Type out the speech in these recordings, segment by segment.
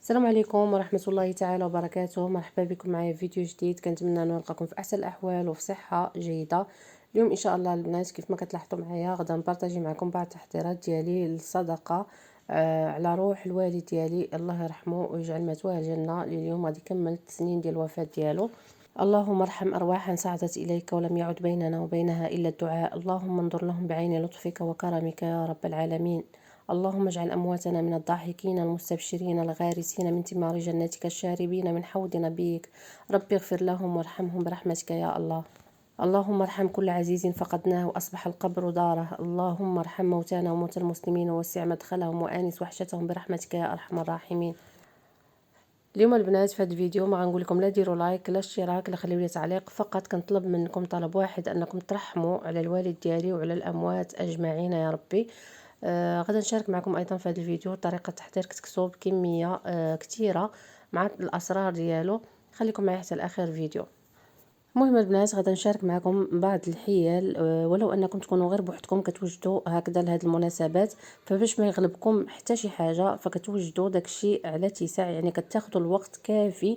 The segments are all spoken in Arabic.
السلام عليكم ورحمة الله تعالى وبركاته. مرحبا بكم معايا في فيديو جديد. كنتمنى نلقاكم في احسن الاحوال وفي صحة جيدة. اليوم ان شاء الله البنات كيف ما كتلاحظوا معايا غادا نبارطاجي معكم بعض التحضيرات ديالي للصدقة على روح الوالد ديالي الله يرحمه ويجعل مثواه الجنة. اليوم غادي كملت سنين ديال الوفاة ديالو. اللهم ارحم أرواحا صعدت إليك ولم يعد بيننا وبينها إلا الدعاء. اللهم انظر لهم بعين لطفك وكرمك يا رب العالمين. اللهم اجعل أمواتنا من الضاحكين المستبشرين الغارسين من ثمار جنتك الشاربين من حوض نبيك. رب اغفر لهم وارحمهم برحمتك يا الله. اللهم ارحم كل عزيز فقدناه وأصبح القبر داره. اللهم ارحم موتانا وموتى المسلمين ووسع مدخلهم وآنس وحشتهم برحمتك يا أرحم الراحمين. اليوم البنات في هذا الفيديو ما غنقول لكم لا ديروا لايك لا اشتراك لا خليوا لي تعليق، فقط كنطلب منكم طلب واحد، انكم ترحموا على الوالد ديالي وعلى الاموات اجمعين يا ربي. غدا نشارك معكم ايضا في هذا الفيديو طريقه تحضير كسكسو بكميه كثيره مع الاسرار ديالو. خليكم معي حتى لاخر الفيديو. المهم البنات غادا نشارك معكم بعض الحيل، ولو انكم تكونوا غير بوحدكم كتوجدوا هكذا لهاد المناسبات، فباش ما يغلبكم حتى شي حاجه فكتوجدوا داكشي على اتساع، يعني كتاخذوا الوقت كافي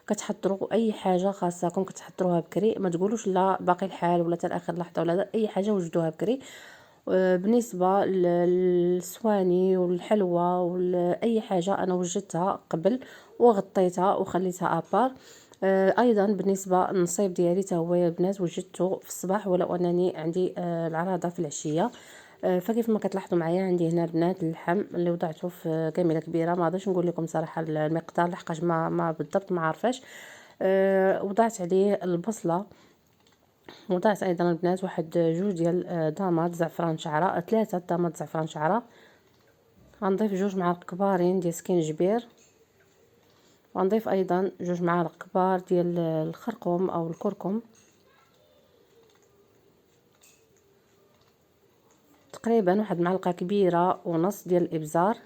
كتحضروا اي حاجه خاصكم كتحضروها بكري. ما تقولوش لا باقي الحال ولا حتى اخر لحظه ولا اي حاجه وجدوها بكري. بالنسبه للصواني والحلوى واي حاجه انا وجدتها قبل وغطيتها وخليتها ابار. ايضا بالنسبه للنصيب ديالي تا هو يا البنات وجدته في الصباح، ولو انني عندي العراضه في العشيه. فكيف ما كتلاحظوا معايا عندي هنا البنات اللحم اللي وضعته في كاميله كبيره. ما غاديش نقول لكم صراحه المقدار لحقاش ما بالضبط ما عارفاش. وضعت عليه البصله، وضعت ايضا البنات واحد جوج ديال دامات زعفران شعره، 3 دامات زعفران شعره. غنضيف 2 معالق كبارين ديال سكينجبير، وغنضيف ايضا 2 معالق كبار ديال الخرقوم او الكركم، تقريبا واحد معلقه كبيره ونص ديال الابزار.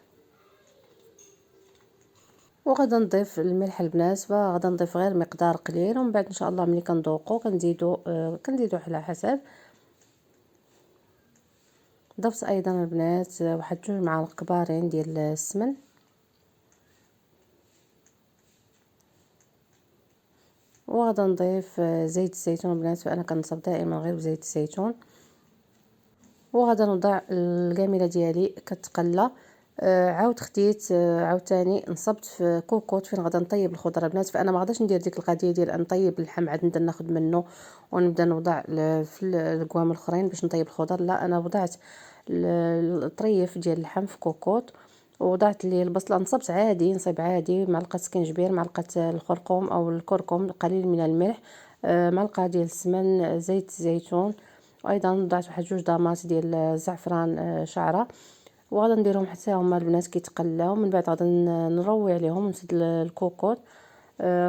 وغادا نضيف الملح البنات، فغادا نضيف غير مقدار قليل، ومن بعد ان شاء الله ملي كنذوقو كنزيدو على حسب. ضفت ايضا البنات واحد 2 معالق كبارين ديال السمن، وغادا نضيف زيت الزيتون البنات، فانا كنصب دائما غير بزيت الزيتون. وغادا نوضع الكاميله ديالي كتقلى. عاود خديت عاوتاني نصبت في كوكوط فين غادا نطيب الخضره البنات، فانا ما غاداش ندير ديك القضيه ديال نطيب اللحم عاد نبدا ناخذ منه ونبدا نوضع في الكوام الاخرين باش نطيب الخضر. لا، انا وضعت الطريف ديال اللحم في كوكوط، ووضعت لي البصله نصبت عادي، نصيب عادي، معلقه سكينجبير، معلقه الخرقوم او الكركم، قليل من الملح، معلقه ديال السمن، زيت الزيتون، وايضا وضعت واحد 2 دامات ديال الزعفران شعره. وغادا نديرهم حتى هما البنات كيتقلاو. من بعد غادا نروي عليهم نسد الكوكوط.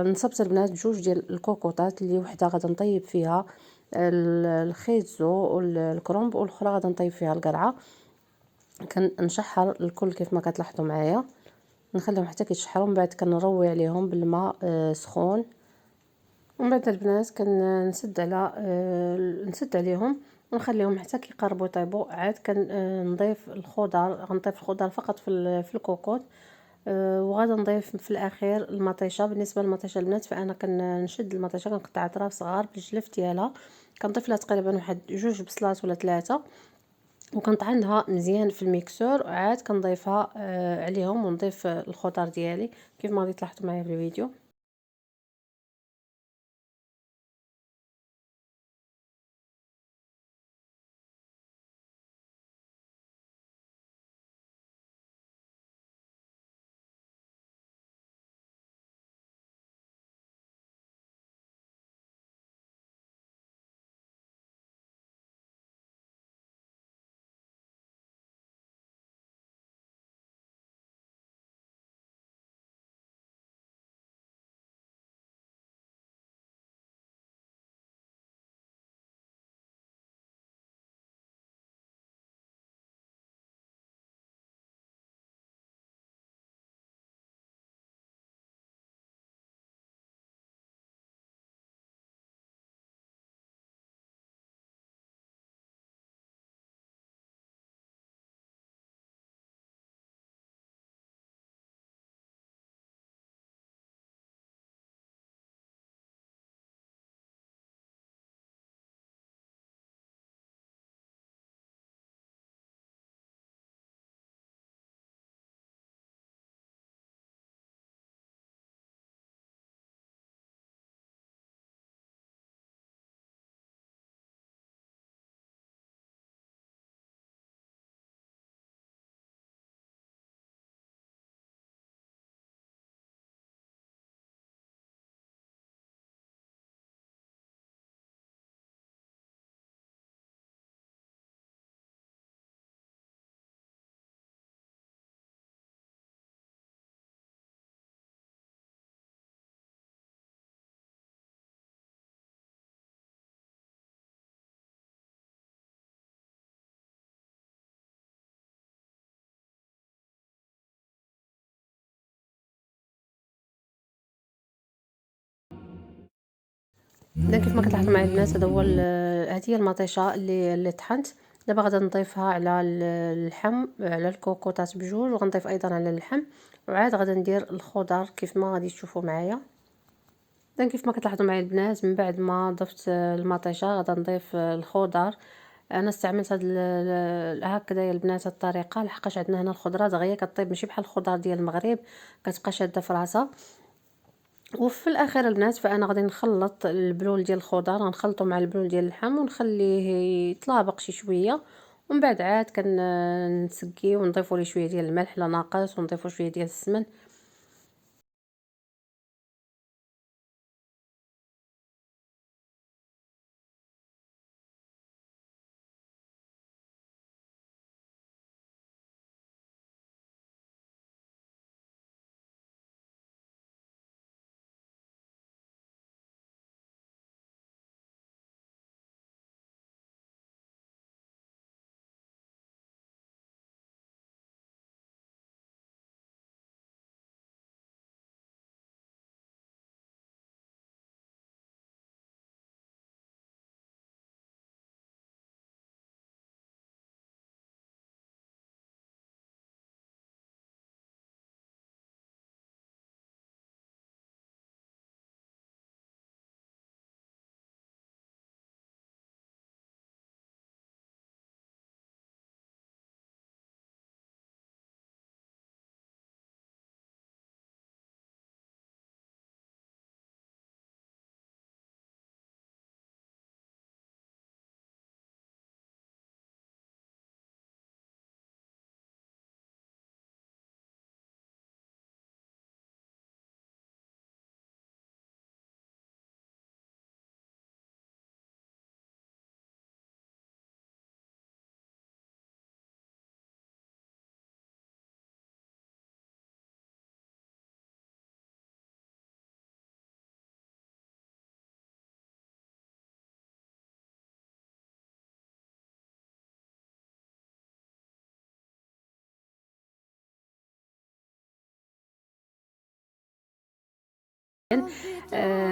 نصبت البنات 2 ديال الكوكوطات، اللي وحده غادا نطيب فيها الخيزو والكرومب، والاخرى غادا نطيب فيها القرعه. كنشحر الكل كيف ما كتلاحظوا معايا، نخليهم حتى كيتشحروا، من بعد كنروي عليهم بالماء سخون. ومن بعد البنات كنسد على نسد عليهم ونخليهم حتى كيقربوا يطيبوا. عاد كنضيف الخضر، غنضيف الخضر فقط في الكوكوط. وغادا نضيف في الاخير المطيشه. بالنسبه للمطيشه البنات فانا كنشد المطيشه كنقطع اطراف صغار بالجلف ديالها، كنضيف لها تقريبا واحد 2 بصلات ولا 3، وكنطعنها مزيان في الميكسور. عاد كنضيفها عليهم ونضيف الخضر ديالي كيف ما غادي تلاحظوا معايا في الفيديو. اذا كيف ما كتلاحظوا معايا البنات، هذا هو هذه هي المطيشه اللي طحنت. دابا غادا نضيفها على اللحم، على الكوكوطات بجوج، وغنضيف ايضا على اللحم، وعاد غادا ندير الخضر كيف ما غادي تشوفوا معايا. اذا كيف ما كتلاحظوا معايا البنات، من بعد ما ضفت المطيشه غادا نضيف الخضر. انا استعملت هكذا يا البنات الطريقه، لحقاش عندنا هنا الخضره دغيا كطيب ماشي بحال الخضر ديال المغرب كتبقى شاده في راسها. وفي الاخير البنات فانا غادي نخلط البلول ديال الخضر، غنخلطو مع البلول ديال اللحم ونخليه يطلابق شي شويه، ومن بعد عاد كنسقيه ونضيفوا ليه شويه ديال الملح لا ناقص، ونضيفوا شويه ديال السمن.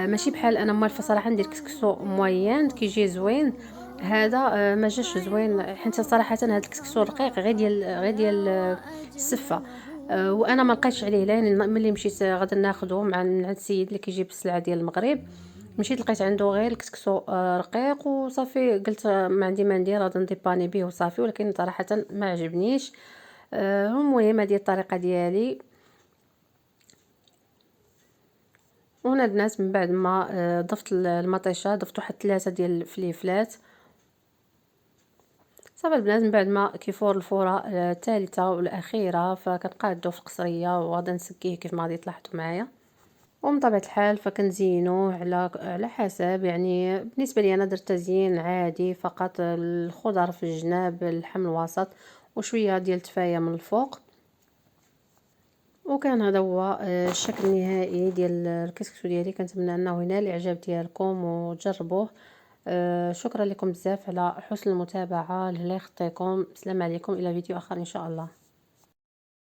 ماشي بحال انا موالفه صراحه ندير كسكسو موين كيجي زوين. هذا ما جاش زوين، حيت صراحه هذا الكسكسو رقيق غير ديال السفه. وانا ما لقيتش عليه لين ملي مشيت غادي ناخذه من عند السيد اللي كيجيب السلعه ديال المغرب. مشيت لقيت عنده غير الكسكسو رقيق وصافي، قلت ما عندي ما ندير غادي نديباني به وصافي، ولكن صراحه ما عجبنيش. المهم هذه الطريقه ديالي. وهنا البنات من بعد ما ضفت المطيشه، ضفت واحد 3 ديال الفليفلات. صافي البنات من بعد ما كيفور الفوره الثالثه والاخيره، فكنقادو في القصريه وغادا نسقيه كيف ما غادي تلاحظوا معايا. ومن طبيعه الحال فكنزينوه على حسب، يعني بالنسبه لي انا درت تزيين عادي فقط، الخضر في الجناب، اللحم الوسط، وشويه ديال التفايه من الفوق. وكان هذا هو الشكل النهائي ديال الكسكسو ديالي. كنتمنى انه ينال الاعجاب ديالكم وتجربوه. شكرا لكم بزاف على حسن المتابعه، الله يخطيكم، السلام عليكم، الى فيديو اخر ان شاء الله.